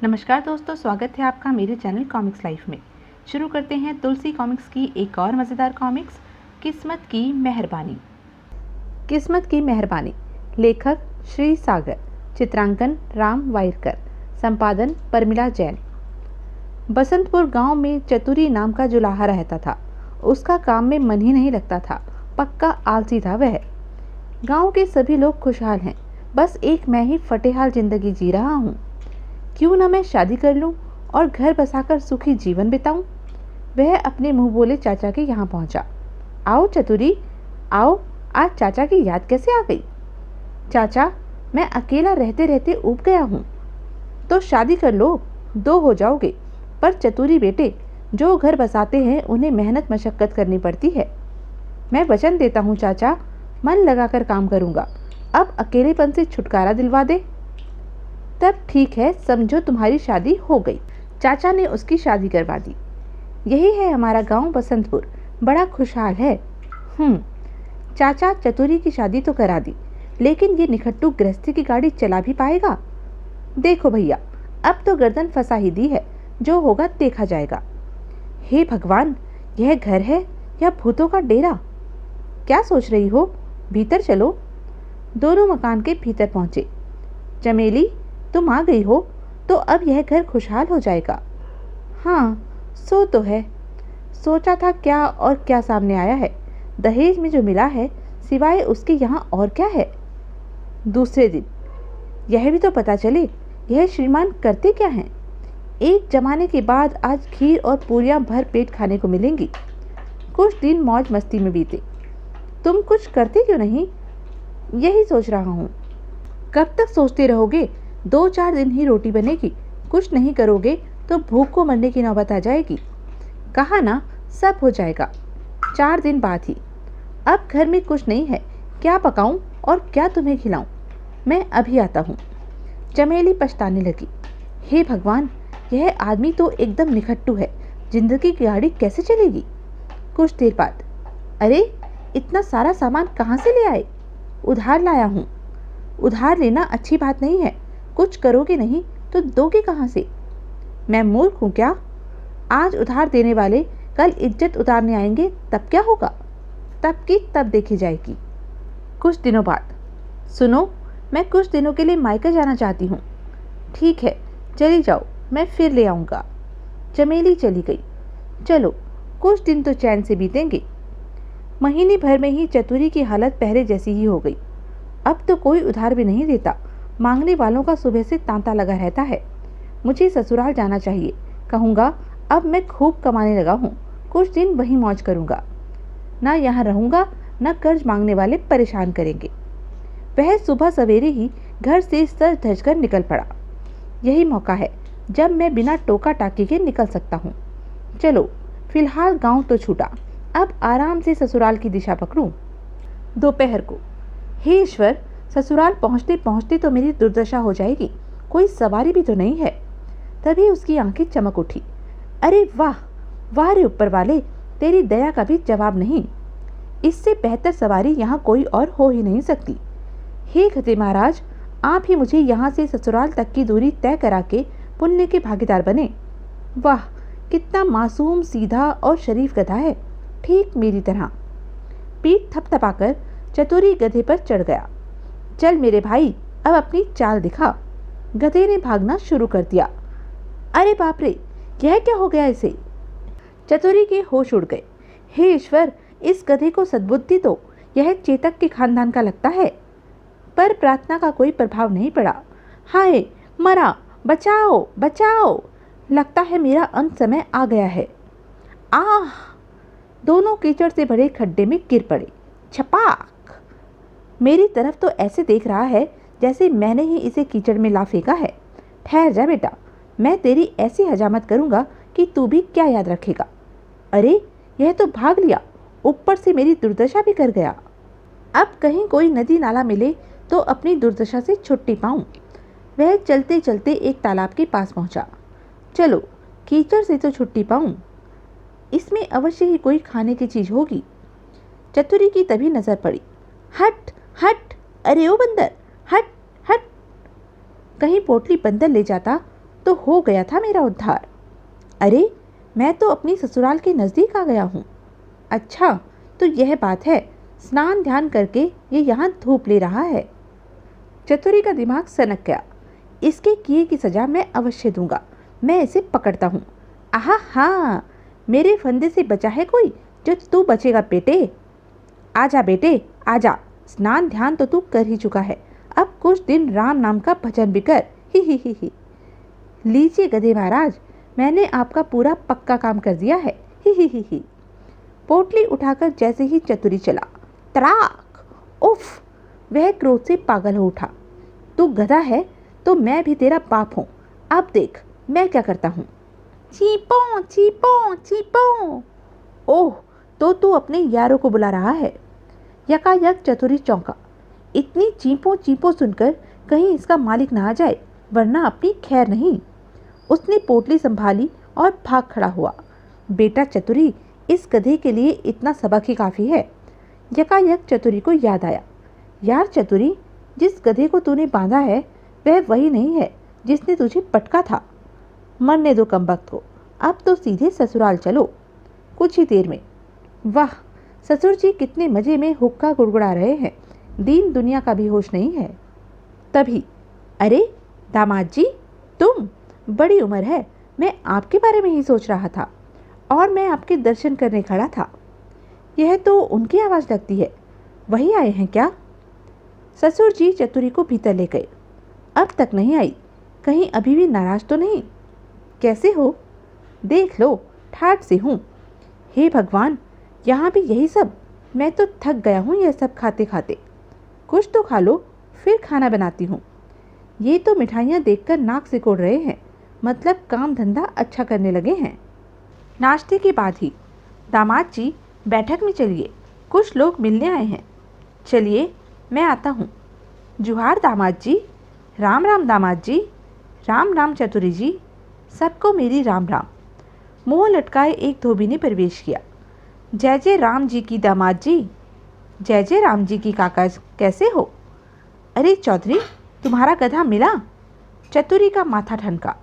नमस्कार दोस्तों, स्वागत है आपका मेरे चैनल कॉमिक्स लाइफ में। शुरू करते हैं तुलसी कॉमिक्स की एक और मज़ेदार कॉमिक्स, किस्मत की मेहरबानी। किस्मत की मेहरबानी, लेखक श्री सागर, चित्रांकन राम वायरकर, संपादन परमिला जैन। बसंतपुर गांव में चतुरी नाम का जुलाहा रहता था। उसका काम में मन ही नहीं लगता था, पक्का आलसी था वह। गांव के सभी लोग खुशहाल हैं, बस एक मैं ही फटेहाल जिंदगी जी रहा हूँ। क्यों ना मैं शादी कर लूं और घर बसाकर सुखी जीवन बिताऊं। वह अपने मुंह बोले चाचा के यहाँ पहुंचा। आओ चतुरी, आओ, आज चाचा की याद कैसे आ गई? चाचा, मैं अकेला रहते रहते ऊब गया हूँ। तो शादी कर लो, दो हो जाओगे। पर चतुरी बेटे, जो घर बसाते हैं उन्हें मेहनत मशक्कत करनी पड़ती है। मैं वचन देता हूँ चाचा, मन लगाकर काम करूँगा। अब अकेलेपन से छुटकारा दिलवा दे। तब ठीक है, समझो तुम्हारी शादी हो गई। चाचा ने उसकी शादी करवा दी। यही है हमारा गांव बसंतपुर, बड़ा खुशहाल है। चाचा, चतुरी की शादी तो करा दी, लेकिन ये निखट्टू गृहस्थी की गाड़ी चला भी पाएगा? देखो भैया, अब तो गर्दन फंसा ही दी है, जो होगा देखा जाएगा। हे भगवान, यह घर है या भूतों का डेरा? क्या सोच रही हो? भीतर चलो। दोनों मकान के भीतर पहुंचे। चमेली, तुम आ गई हो तो अब यह घर खुशहाल हो जाएगा। हाँ, सो तो है। सोचा था क्या और क्या सामने आया है। दहेज में जो मिला है, सिवाय उसके यहाँ और क्या है? दूसरे दिन यह भी तो पता चले, यह श्रीमान करते क्या हैं। एक जमाने के बाद आज खीर और पूरियां भर पेट खाने को मिलेंगी। कुछ दिन मौज मस्ती में बीते। तुम कुछ करते क्यों नहीं? यही सोच रहा हूँ। कब तक सोचते रहोगे? 2-4 दिन ही रोटी बनेगी। कुछ नहीं करोगे तो भूख को मरने की नौबत आ जाएगी। कहा ना, सब हो जाएगा 4 दिन बाद ही। अब घर में कुछ नहीं है, क्या पकाऊं और क्या तुम्हें खिलाऊं? मैं अभी आता हूँ। चमेली पछताने लगी। हे भगवान, यह आदमी तो एकदम निखट्टू है, जिंदगी की गाड़ी कैसे चलेगी? कुछ देर बाद, अरे इतना सारा सामान कहाँ से ले आए? उधार लाया हूँ। उधार लेना अच्छी बात नहीं है, कुछ करोगे नहीं तो दोगे कहाँ से? मैं मूर्ख हूँ क्या? आज उधार देने वाले कल इज्जत उतारने आएंगे, तब क्या होगा? तब की तब देखी जाएगी। कुछ दिनों बाद, सुनो, मैं कुछ दिनों के लिए मायके जाना चाहती हूँ। ठीक है, चली जाओ, मैं फिर ले आऊँगा। चमेली चली गई। चलो, कुछ दिन तो चैन से बीतेंगे। महीने भर में ही चतुरी की हालत पहले जैसी ही हो गई। अब तो कोई उधार भी नहीं देता, मांगने वालों का सुबह से तांता लगा रहता है। मुझे ससुराल जाना चाहिए, कहूँगा अब मैं खूब कमाने लगा हूँ, कुछ दिन वहीं मौज करूँगा। ना यहाँ रहूँगा, ना कर्ज मांगने वाले परेशान करेंगे। वह सुबह सवेरे ही घर से सज धज कर निकल पड़ा। यही मौका है जब मैं बिना टोका टाकी के निकल सकता हूँ। चलो, फिलहाल गाँव तो छूटा, अब आराम से ससुराल की दिशा पकड़ूँ। दोपहर को, हे ईश्वर, ससुराल पहुँचते पहुँचते तो मेरी दुर्दशा हो जाएगी। कोई सवारी भी तो नहीं है। तभी उसकी आंखें चमक उठी। अरे वाह, वाह रे ऊपर वाले, तेरी दया का भी जवाब नहीं। इससे बेहतर सवारी यहाँ कोई और हो ही नहीं सकती। हे खते महाराज, आप ही मुझे यहाँ से ससुराल तक की दूरी तय करा के पुण्य के भागीदार बने। वाह, कितना मासूम, सीधा और शरीफ गधा है, ठीक मेरी तरह। पीठ थपथपाकर चतुरी गधे पर चढ़ गया। चल मेरे भाई, अब अपनी चाल दिखा। गधे ने भागना शुरू कर दिया। अरे बाप रे, यह क्या हो गया इसे? चतुरी के होश उड़ गए। हे ईश्वर, इस गधे को सद्बुद्धि दो, यह चेतक के खानदान का लगता है। पर प्रार्थना का कोई प्रभाव नहीं पड़ा। हाय, मरा, बचाओ बचाओ, लगता है मेरा अंत समय आ गया है। आह! दोनों कीचड़ से भरे खड्डे में गिर पड़े। छपाक! मेरी तरफ तो ऐसे देख रहा है जैसे मैंने ही इसे कीचड़ में ला फेंका है। ठहर जा बेटा, मैं तेरी ऐसी हजामत करूंगा कि तू भी क्या याद रखेगा। अरे, यह तो भाग लिया, ऊपर से मेरी दुर्दशा भी कर गया। अब कहीं कोई नदी नाला मिले तो अपनी दुर्दशा से छुट्टी पाऊं। वह चलते चलते एक तालाब के पास पहुंचा। चलो, कीचड़ से तो छुट्टी पाऊं। इसमें अवश्य ही कोई खाने की चीज होगी। चतुरी की तभी नजर पड़ी। हट हट, अरे ओ बंदर, हट हट। कहीं पोटली बंदर ले जाता तो हो गया था मेरा उद्धार। अरे, मैं तो अपनी ससुराल के नज़दीक आ गया हूँ। अच्छा, तो यह बात है। स्नान ध्यान करके ये यहाँ धूप ले रहा है। चतुरी का दिमाग सनक गया। इसके किए की सज़ा मैं अवश्य दूंगा। मैं इसे पकड़ता हूँ। आहा हाँ, मेरे फंदे से बचा है कोई जो तू बचेगा बेटे। आजा बेटे आजा, स्नान ध्यान तो तू कर ही चुका है। अब कुछ दिन राम नाम का भजन भी कर। ही। लीजिए गधे महाराज, मैंने आपका पूरा पक्का काम कर दिया है। ही। पोटली उठाकर जैसे ही चतुरी चला, तड़ाक! उफ! वह क्रोध से पागल हो उठा। तू गधा है तो मैं भी तेरा बाप हूँ। अब देख मैं क्या करता हूँ। चीपो चीपो चीपो। ओह, तो तू अपने यारों को बुला रहा है। यकायक चतुरी चौंका। इतनी चीपो चीपो सुनकर कहीं इसका मालिक ना आ जाए, वरना अपनी खैर नहीं। उसने पोटली संभाली और भाग खड़ा हुआ। बेटा चतुरी, इस गधे के लिए इतना सबक ही काफ़ी है। यकायक चतुरी को याद आया, यार चतुरी, जिस गधे को तूने बांधा है वह वही नहीं है जिसने तुझे पटका था। मरने दो कमबख्त को, अब तो सीधे ससुराल चलो कुछ ही देर में। वाह, ससुर जी कितने मज़े में हुक्का गुड़गुड़ा रहे हैं, दीन दुनिया का भी होश नहीं है। तभी, अरे दामाद जी, तुम! बड़ी उम्र है, मैं आपके बारे में ही सोच रहा था और मैं आपके दर्शन करने खड़ा था। यह तो उनकी आवाज़ लगती है, वही आए हैं क्या? ससुर जी चतुरी को भीतर ले गए। अब तक नहीं आई, कहीं अभी भी नाराज तो नहीं? कैसे हो? देख लो, ठाठ से हूँ। हे भगवान, यहाँ भी यही सब? मैं तो थक गया हूँ यह सब खाते खाते। कुछ तो खा लो, फिर खाना बनाती हूँ। ये तो मिठाइयाँ देखकर नाक सिकोड़ रहे हैं, मतलब काम धंधा अच्छा करने लगे हैं। नाश्ते के बाद ही, दामाद जी बैठक में चलिए, कुछ लोग मिलने आए हैं। चलिए मैं आता हूँ। जुहार दामाद जी। राम राम दामाद जी। राम राम चतुरी जी। सबको मेरी राम राम। मुँह लटकाए एक धोबी ने प्रवेश किया। जय जय राम जी की दामाद जी। जय जय राम जी की काका, कैसे हो? अरे चौधरी, तुम्हारा गधा मिला? चतुरी का माथा ठनका।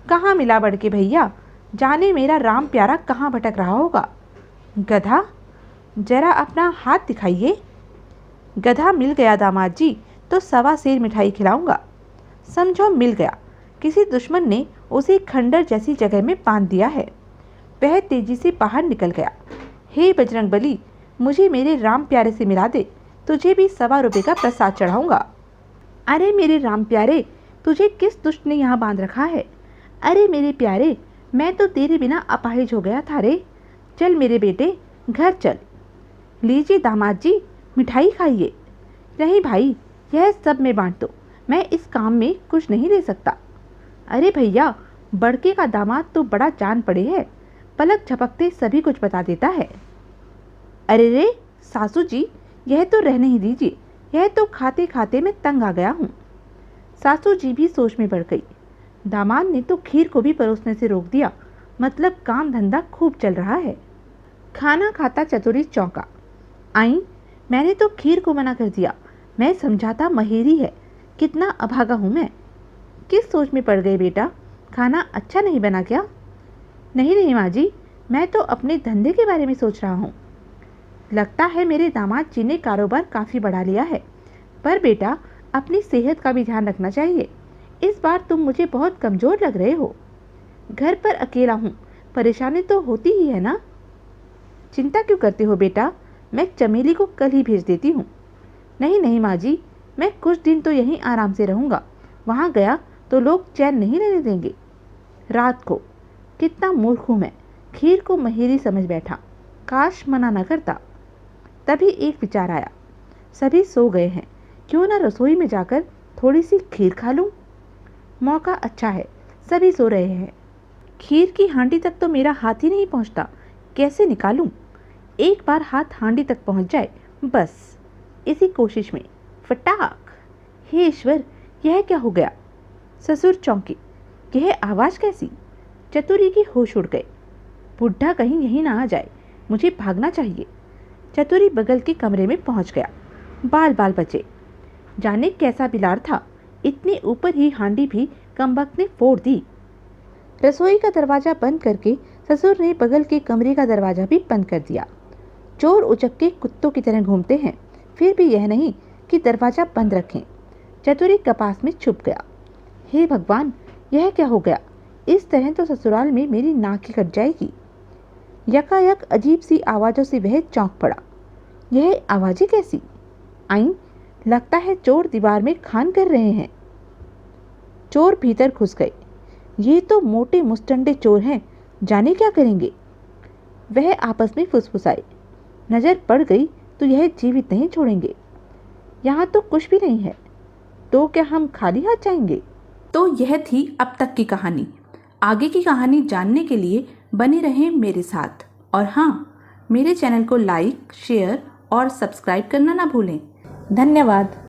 कहाँ मिला बड़के भैया, जाने मेरा राम प्यारा कहाँ भटक रहा होगा। गधा? जरा अपना हाथ दिखाइए। गधा मिल गया दामाद जी, तो सवा सेर मिठाई खिलाऊंगा। समझो मिल गया, किसी दुश्मन ने उसे खंडर जैसी जगह में बांध दिया है। वह तेजी से बाहर निकल गया। हे बजरंगबली, मुझे मेरे राम प्यारे से मिला दे, तुझे भी 1.25 रुपये का प्रसाद चढ़ाऊंगा। अरे मेरे राम प्यारे, तुझे किस दुष्ट ने यहाँ बांध रखा है? अरे मेरे प्यारे, मैं तो तेरे बिना अपाहिज हो गया था रे। चल मेरे बेटे, घर चल। लीजिए दामाद जी, मिठाई खाइए। नहीं भाई, यह सब में बांट दो, मैं इस काम में कुछ नहीं दे सकता। अरे भैया, बड़के का दामाद तो बड़ा जान पड़े है, पलक झपकते सभी कुछ बता देता है। अरे रे सासू जी, यह तो रहने ही दीजिए, यह तो खाते खाते मैं तंग आ गया हूँ। सासू जी भी सोच में पड़ गई। दामाद ने तो खीर को भी परोसने से रोक दिया, मतलब काम धंधा खूब चल रहा है। खाना खाता चतुरी चौंका। आई, मैंने तो खीर को मना कर दिया, मैं समझाता महेरी है, कितना अभागा हूँ मैं। किस सोच में पड़ गए बेटा, खाना अच्छा नहीं बना क्या? नहीं माँ जी, मैं तो अपने धंधे के बारे में सोच रहा हूँ। लगता है मेरे दामाद जी ने कारोबार काफ़ी बढ़ा लिया है, पर बेटा अपनी सेहत का भी ध्यान रखना चाहिए। इस बार तुम मुझे बहुत कमज़ोर लग रहे हो। घर पर अकेला हूँ, परेशानी तो होती ही है ना। चिंता क्यों करते हो बेटा, मैं चमेली को कल ही भेज देती हूँ। नहीं माँ जी, मैं कुछ दिन तो यहीं आराम से रहूँगा, वहाँ गया तो लोग चैन नहीं रहने देंगे। रात को, कितना मूर्ख हूँ मैं, खीर को महेरी समझ बैठा, काश मना न करता। तभी एक विचार आया, सभी सो गए हैं, क्यों ना रसोई में जाकर थोड़ी सी खीर खा लूँ। मौका अच्छा है, सभी सो रहे हैं। खीर की हांडी तक तो मेरा हाथ ही नहीं पहुँचता, कैसे निकालूं? एक बार हाथ हांडी तक पहुँच जाए बस। इसी कोशिश में फटाक। हे ईश्वर, यह क्या हो गया? ससुर चौंके, यह आवाज़ कैसी? चतुरी की होश उड़ गए। बुढ़ा कहीं यहीं ना आ जाए, मुझे भागना चाहिए। चतुरी बगल के कमरे में पहुंच गया। बाल बाल बचे। जाने कैसा बिलार था, इतने ऊपर ही हांडी भी कमबख्त ने फोड़ दी। रसोई का दरवाजा बंद करके ससुर ने बगल के कमरे का दरवाजा भी बंद कर दिया। चोर उचक के कुत्तों की तरह घूमते हैं, फिर भी यह नहीं कि दरवाजा बंद रखें। चतुरी कपास में छुप गया। हे भगवान, यह क्या हो गया? इस तरह तो ससुराल में मेरी नाक ही कट जाएगी। यकायक अजीब सी आवाज़ों से वह चौंक पड़ा। यह आवाज़ें कैसी आईं? लगता है चोर दीवार में खान कर रहे हैं। चोर भीतर घुस गए। ये तो मोटे मुस्टंडे चोर हैं, जाने क्या करेंगे। वह आपस में फुसफुसाए। नजर पड़ गई तो यह जीवित नहीं छोड़ेंगे। यहाँ तो कुछ भी नहीं है, तो क्या हम खाली हाथ जाएंगे? तो यह थी अब तक की कहानी। आगे की कहानी जानने के लिए बने रहें मेरे साथ। और हाँ, मेरे चैनल को लाइक, शेयर और सब्सक्राइब करना ना भूलें। धन्यवाद।